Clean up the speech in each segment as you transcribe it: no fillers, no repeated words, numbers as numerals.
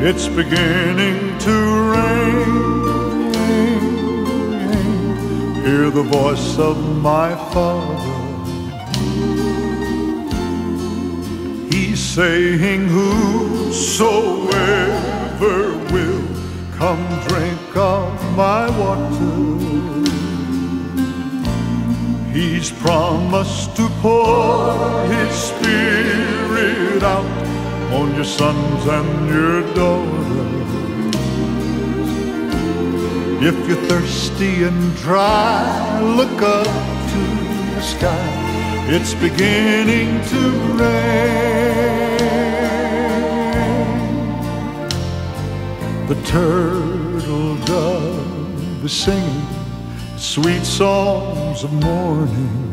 It's beginning to rain. Hear the voice of my Father. He's saying, whosoever will come drink of my water. He's promised to pour His Spirit out on your sons and your daughters. If you're thirsty and dry, look up to the sky. It's beginning to rain. The turtle dove is singing sweet songs of morning.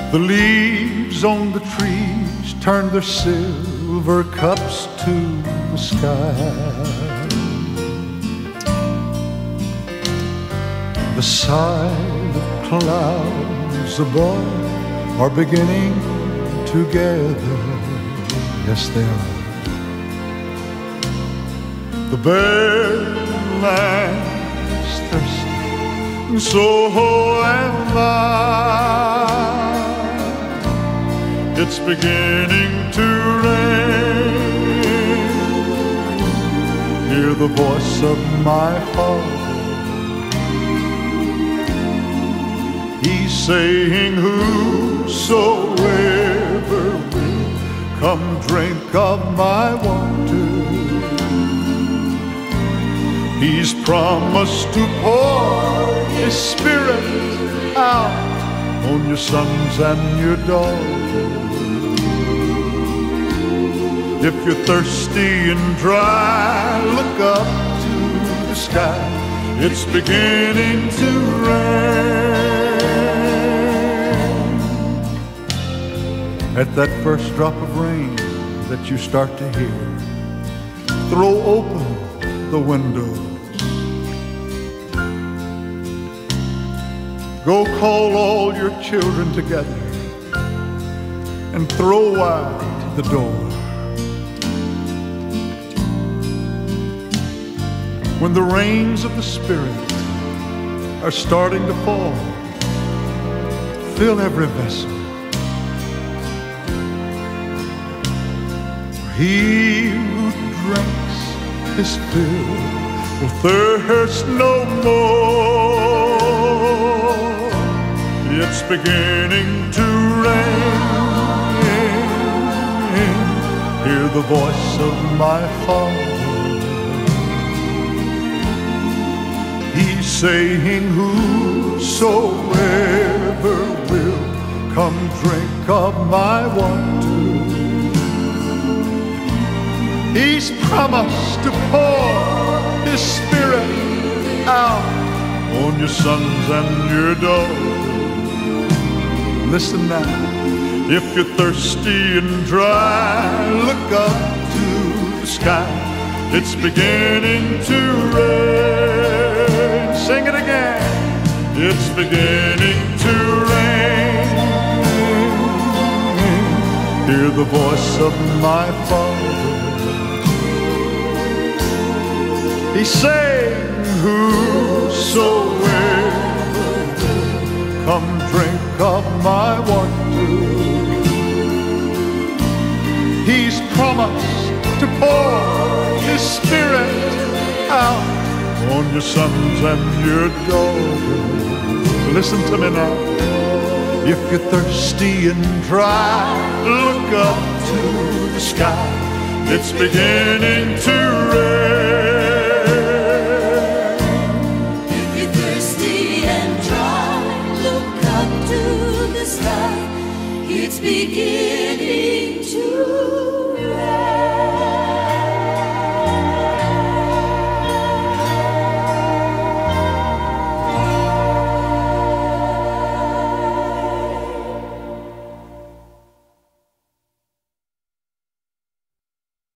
The leaves on the trees turn their silver cups to the sky. The silent clouds above are beginning to gather. Yes, they are. The bare land is thirsty, and so am I. It's beginning to rain. Hear the voice of my Father. He's saying, whosoever will come drink of my water. He's promised to pour His Spirit out on your sons and your daughters. If you're thirsty and dry, look up to the sky. It's beginning to rain. At that first drop of rain that you start to hear, throw open the windows. Go call all your children together and throw wide the door. When the rains of the Spirit are starting to fall, fill every vessel. He who drinks his fill will thirst no more. It's beginning to rain. Hear the voice of my Father. He's saying, whosoever will come drink of my water. He's promised to pour His Spirit out on your sons and your daughters. Listen now, if you're thirsty and dry, look up to the sky. It's beginning to rain. Sing it again. It's beginning to rain. Hear the voice of my Father. He's saying, whosoever come drink of my water. He's promised to pour His Spirit out on your sons and your daughters. Listen to me now. If you're thirsty and dry, look up to the sky. It's beginning to rain.